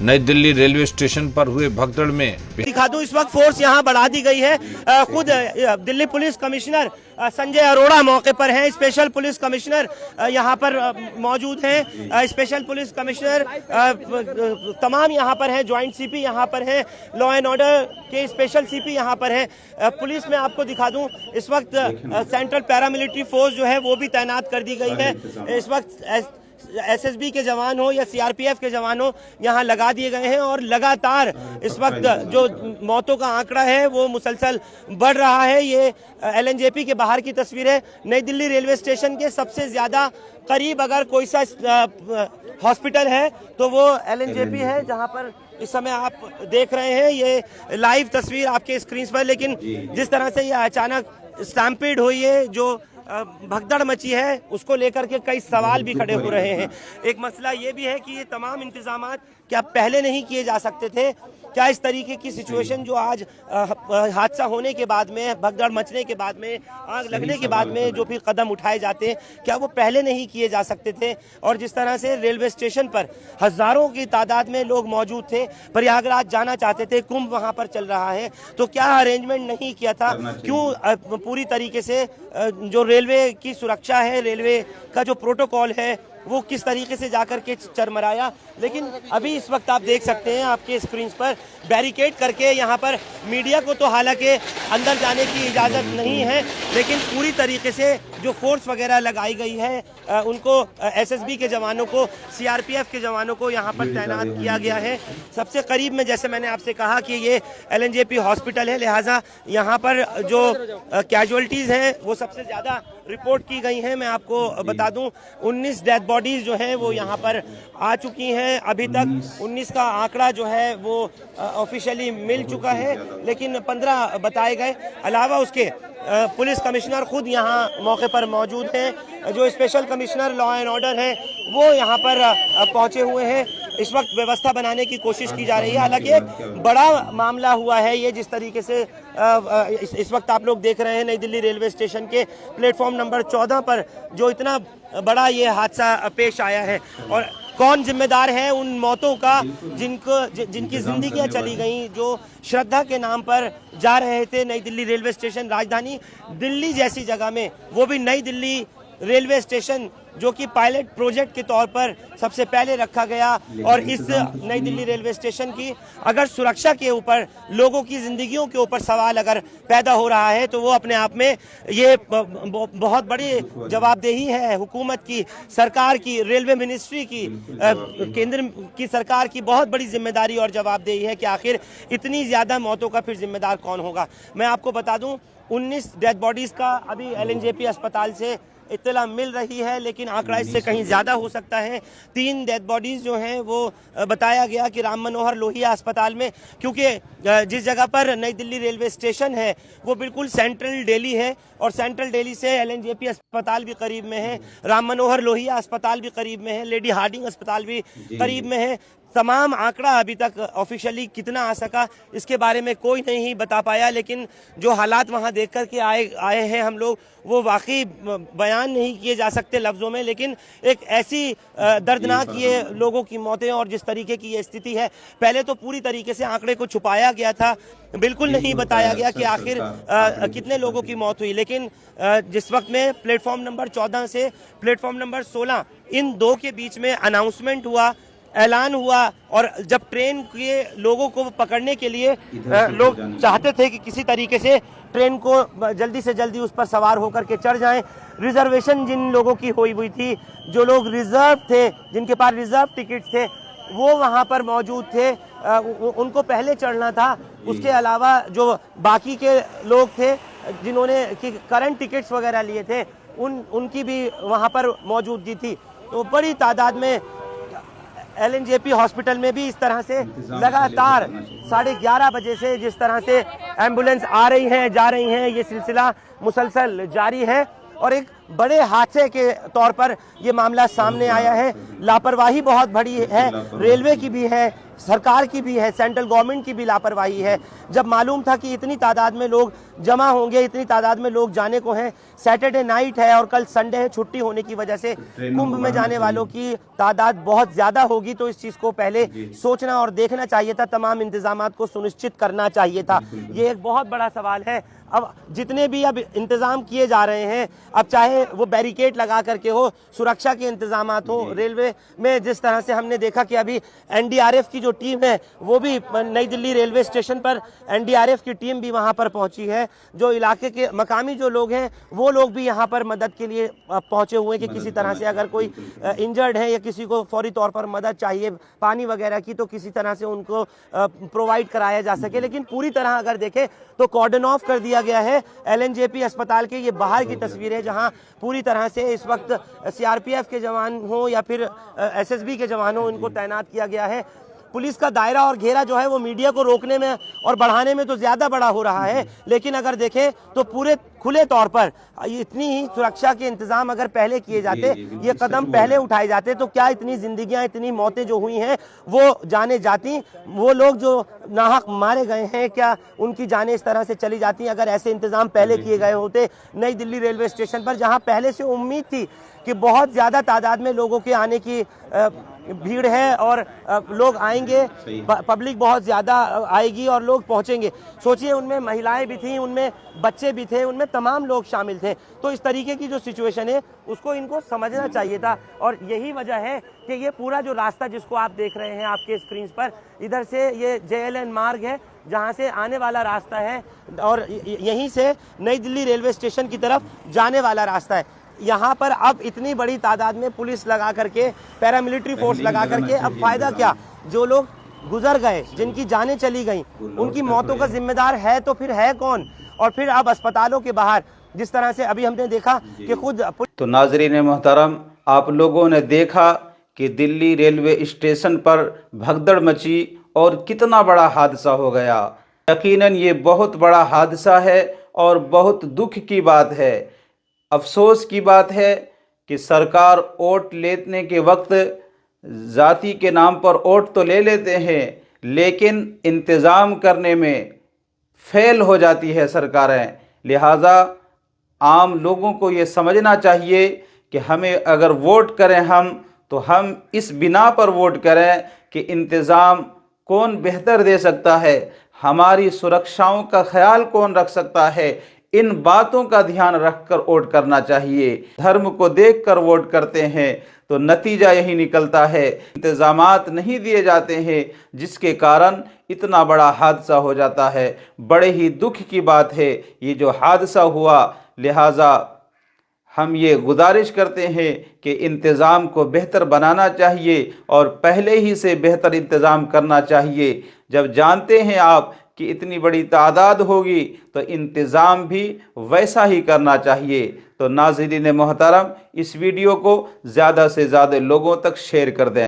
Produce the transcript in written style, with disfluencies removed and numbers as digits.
नई Delhi railway station पर हुए भगदड़ में दिखा दूं, इस वक्त फोर्स यहां बढ़ा दी गई है। खुद दिल्ली पुलिस कमिश्नर संजय अरोड़ा मौके पर हैं। स्पेशल पुलिस कमिश्नर यहां पर मौजूद हैं। स्पेशल पुलिस कमिश्नर तमाम यहां पर हैं। ज्वाइंट सीपी यहां पर हैं। लॉ एंड ऑर्डर के स्पेशल सीपी यहां पर हैं। पुलिस में आपको दिखा दूं, इस वक्त सेंट्रल पैरामिलिट्री फोर्स जो है वो भी तैनात कर दी गई है। इस वक्त एसएसबी के जवान हो या सीआरपीएफ के जवान हो यहाँ लगा दिए गए हैं और लगातार इस वक्त जो मौतों का आंकड़ा है वो मुसलसल बढ़ रहा है। ये एलएनजेपी के बाहर की तस्वीर है। नई दिल्ली रेलवे स्टेशन के सबसे ज्यादा करीब अगर कोई सा हॉस्पिटल है तो वो एलएनजेपी है, जहाँ पर इस समय आप देख रहे हैं ये लाइव तस्वीर आपके स्क्रीन पर। लेकिन जिस तरह से ये अचानक स्टैम्पीड हुई है, जो भगदड़ मची है, उसको लेकर के कई सवाल भी खड़े हो रहे हैं। एक मसला ये भी है कि ये तमाम इंतजामात क्या पहले नहीं किए जा सकते थे? क्या इस तरीके की सिचुएशन जो आज हादसा होने के बाद में, भगदड़ मचने के बाद में, आग लगने के बाद में जो फिर कदम उठाए जाते हैं, क्या वो पहले नहीं किए जा सकते थे? और जिस तरह से रेलवे स्टेशन पर हजारों की तादाद में लोग मौजूद थे, प्रयागराज जाना चाहते थे, कुंभ वहां पर चल रहा है, तो क्या अरेंजमेंट नहीं किया था? क्यों पूरी तरीके से जो रेलवे की सुरक्षा है, रेलवे का जो प्रोटोकॉल है, वो किस तरीके से जाकर के चरमराया? लेकिन अभी इस वक्त आप देख सकते हैं आपके स्क्रीन पर बैरिकेड करके यहाँ पर मीडिया को तो हालांकि अंदर जाने की इजाज़त नहीं है, लेकिन पूरी तरीके से जो फोर्स वगैरह लगाई गई है, उनको एसएसबी के जवानों को, सीआरपीएफ के जवानों को यहाँ पर तैनात किया गया है। सबसे करीब में, जैसे मैंने आपसे कहा कि ये एलएनजेपी हॉस्पिटल है, लिहाजा यहाँ पर जो कैजुअलिटीज़ हैं वो सबसे ज़्यादा रिपोर्ट की गई हैं। मैं आपको बता दूं, 19 डेड बॉडीज जो हैं वो यहाँ पर आ चुकी हैं। अभी तक 19 का आंकड़ा जो है वो ऑफिशियली मिल चुका है, लेकिन 15 बताए गए। अलावा उसके पुलिस कमिश्नर खुद यहाँ मौके पर मौजूद हैं। जो special commissioner law and order हैं वो यहाँ पर पहुँचे हुए हैं। इस वक्त व्यवस्था बनाने की कोशिश की जा रही है। हालांकि एक बड़ा मामला हुआ है ये, जिस तरीके से इस वक्त आप लोग देख रहे हैं नई दिल्ली रेलवे स्टेशन के प्लेटफॉर्म नंबर 14 पर जो इतना बड़ा ये हादसा पेश आया है, और कौन जिम्मेदार है उन मौतों का जिनकी जिंदगियां चली गई, जो श्रद्धा के नाम पर जा रहे थे नई दिल्ली रेलवे स्टेशन, राजधानी दिल्ली जैसी जगह में, वो भी नई दिल्ली रेलवे स्टेशन जो कि पायलट प्रोजेक्ट के तौर पर सबसे पहले रखा गया। और इस नई दिल्ली रेलवे स्टेशन की अगर सुरक्षा के ऊपर, लोगों की जिंदगियों के ऊपर सवाल अगर पैदा हो रहा है, तो वो अपने आप में ये बहुत बड़ी जवाबदेही है हुकूमत की, सरकार की, रेलवे मिनिस्ट्री की, केंद्र की सरकार की बहुत बड़ी जिम्मेदारी और जवाबदेही है कि आखिर इतनी ज़्यादा मौतों का फिर जिम्मेदार कौन होगा। मैं आपको बता दूं, 19 डेड बॉडीज़ का अभी एलएनजेपी अस्पताल से इत्तला मिल रही है, लेकिन आंकड़ा इससे कहीं ज़्यादा हो सकता है। 3 डेड बॉडीज़ जो हैं वो बताया गया कि राम मनोहर लोहिया अस्पताल में, क्योंकि जिस जगह पर नई दिल्ली रेलवे स्टेशन है वो बिल्कुल सेंट्रल दिल्ली है, और सेंट्रल दिल्ली से एलएनजेपी अस्पताल भी करीब में है, राम मनोहर लोहिया अस्पताल भी करीब में है, लेडी हार्डिंग अस्पताल भी करीब में है। तमाम आंकड़ा अभी तक ऑफिशियली कितना आ सका इसके बारे में कोई नहीं बता पाया, लेकिन जो हालात वहां देख कर के आए हैं हम लोग, वो वाकई बयान नहीं किए जा सकते लफ्ज़ों में। लेकिन एक ऐसी दर्दनाक ये लोगों की मौतें और जिस तरीके की ये स्थिति है, पहले तो पूरी तरीके से आंकड़े को छुपाया गया था, बिल्कुल नहीं बताया गया कि आखिर कितने लोगों की मौत हुई। लेकिन जिस वक्त में प्लेटफॉर्म नंबर 14 से प्लेटफॉर्म नंबर 16, इन दो के बीच में अनाउंसमेंट हुआ, ऐलान हुआ, और जब ट्रेन के लोगों को पकड़ने के लिए लोग चाहते थे कि किसी तरीके से ट्रेन को जल्दी से जल्दी उस पर सवार होकर के चढ़ जाएं, रिजर्वेशन जिन लोगों की हुई थी, जो लोग रिजर्व थे, जिनके पास रिजर्व टिकट थे, वो वहाँ पर मौजूद थे, उनको पहले चढ़ना था। उसके अलावा जो बाकी के लोग थे जिन्होंने करंट टिकट्स वगैरह लिए थे, उनकी भी वहाँ पर मौजूदगी थी। तो बड़ी तादाद में एलएनजेपी हॉस्पिटल में भी इस तरह से लगातार 11:30 बजे से जिस तरह से एम्बुलेंस आ रही हैं, जा रही हैं, ये सिलसिला मुसलसल जारी है। और एक बड़े हादसे के तौर पर ये मामला सामने आया है। लापरवाही बहुत बड़ी है, रेलवे की भी है, सरकार की भी है, सेंट्रल गवर्नमेंट की भी लापरवाही है। जब मालूम था कि इतनी तादाद में लोग जमा होंगे, इतनी तादाद में लोग जाने को हैं, सैटरडे नाइट है और कल संडे है, छुट्टी होने की वजह से कुंभ में जाने वालों की तादाद बहुत ज़्यादा होगी, तो इस चीज़ को पहले सोचना और देखना चाहिए था, तमाम इंतजामात को सुनिश्चित करना चाहिए था। ये एक बहुत बड़ा सवाल है। अब जितने भी अब इंतज़ाम किए जा रहे हैं, अब चाहे वो बैरिकेड लगा करके हो, सुरक्षा के इंतजामात हो, रेलवे में जिस तरह से हमने देखा कि अभी एनडीआरएफ की जो टीम है वो भी नई दिल्ली रेलवे स्टेशन पर एनडीआरएफ की टीम भी वहां पर पहुंची है। जो इलाके के मकामी जो लोग हैं वो लोग भी यहां पर मदद के लिए पहुंचे हुए हैं कि किसी तरह से अगर कोई इंजर्ड है या किसी को फौरी तौर पर मदद चाहिए पानी वगैरह की, तो किसी तरह से उनको प्रोवाइड कराया जा सके। लेकिन पूरी तरह अगर देखें तो कॉर्डन ऑफ कर दिया गया है एलएनजेपी अस्पताल के। ये बाहर की तस्वीर है जहां पूरी तरह से इस वक्त सीआरपीएफ के जवान हो या फिर एसएसबी के जवान हो, इनको तैनात किया गया है। पुलिस का दायरा और घेरा जो है वो मीडिया को रोकने में और बढ़ाने में तो ज़्यादा बड़ा हो रहा है, लेकिन अगर देखें तो पूरे खुले तौर पर इतनी ही सुरक्षा के इंतजाम अगर पहले किए जाते, ये कदम पहले उठाए जाते, तो क्या इतनी जिंदगियां, इतनी मौतें जो हुई हैं वो जाने जाती। वो लोग जो नाहक मारे गए हैं, क्या उनकी जानें इस तरह से चली जाती अगर ऐसे इंतजाम पहले किए गए होते नई दिल्ली रेलवे स्टेशन पर, जहां पहले से उम्मीद थी कि बहुत ज़्यादा तादाद में लोगों के आने की भीड़ है और लोग आएंगे, पब्लिक बहुत ज़्यादा आएगी और लोग पहुंचेंगे। सोचिए, उनमें महिलाएं भी थीं, उनमें बच्चे भी थे, उनमें तमाम लोग शामिल थे। तो इस तरीके की जो सिचुएशन है उसको इनको समझना चाहिए था, और यही वजह है कि ये पूरा जो रास्ता जिसको आप देख रहे हैं आपके स्क्रीन पर, इधर से ये JLN मार्ग है जहाँ से आने वाला रास्ता है और यहीं से नई दिल्ली रेलवे स्टेशन की तरफ जाने वाला रास्ता है। यहाँ पर अब इतनी बड़ी तादाद में पुलिस लगा करके, पैरामिलिट्री फोर्स लगा करके अब फायदा क्या? जो लोग गुजर गए, जिनकी जानें चली गई, उनकी मौतों का जिम्मेदार है तो फिर है कौन? और फिर अब अस्पतालों के बाहर जिस तरह से अभी हमने देखा कि खुद तो नाजरीन मोहतरम, आप लोगों ने देखा कि दिल्ली रेलवे स्टेशन पर भगदड़ मची और कितना बड़ा हादसा हो गया। यकीनन ये बहुत बड़ा हादसा है और बहुत दुख की बात है, अफसोस की बात है कि सरकार वोट लेने के वक्त जाति के नाम पर वोट तो ले लेते हैं, लेकिन इंतज़ाम करने में फेल हो जाती है सरकारें। लिहाजा आम लोगों को ये समझना चाहिए कि हमें अगर वोट करें हम, तो हम इस बिना पर वोट करें कि इंतज़ाम कौन बेहतर दे सकता है, हमारी सुरक्षाओं का ख्याल कौन रख सकता है, इन बातों का ध्यान रखकर वोट करना चाहिए। धर्म को देखकर वोट करते हैं तो नतीजा यही निकलता है, इंतज़ामात नहीं दिए जाते हैं जिसके कारण इतना बड़ा हादसा हो जाता है। बड़े ही दुख की बात है ये जो हादसा हुआ। लिहाजा हम ये गुजारिश करते हैं कि इंतज़ाम को बेहतर बनाना चाहिए और पहले ही से बेहतर इंतज़ाम करना चाहिए। जब जानते हैं आप कि इतनी बड़ी तादाद होगी तो इंतज़ाम भी वैसा ही करना चाहिए। तो नाज़रीन मोहतरम, इस वीडियो को ज़्यादा से ज़्यादा लोगों तक शेयर कर दें।